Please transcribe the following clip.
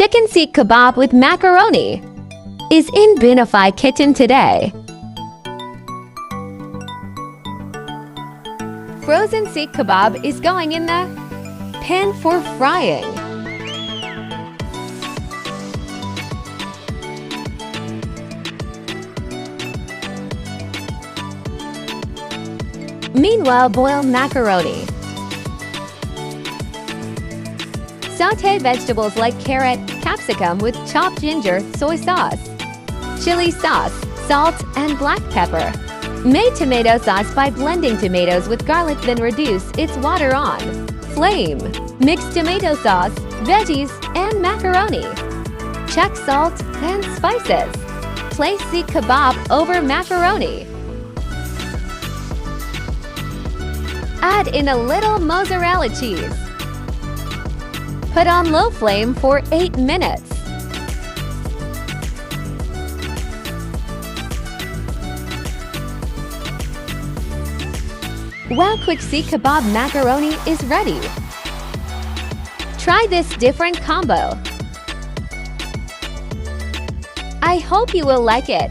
Chicken Seekh Kebab with macaroni is in Bhoonofy kitchen today. Frozen Seekh Kebab is going in the pan for frying. Meanwhile, boil macaroni. Sauté vegetables like carrot, capsicum with chopped ginger, soy sauce, chili sauce, salt, and black pepper. Make tomato sauce by blending tomatoes with garlic, then reduce its water on flame. Mix tomato sauce, veggies, and macaroni. Check salt and spices. Place Seekh Kebab over macaroni. Add in a little mozzarella cheese. Put on low flame for 8 minutes. While quick Seekh Kebab macaroni is ready. Try this different combo. I hope you will like it.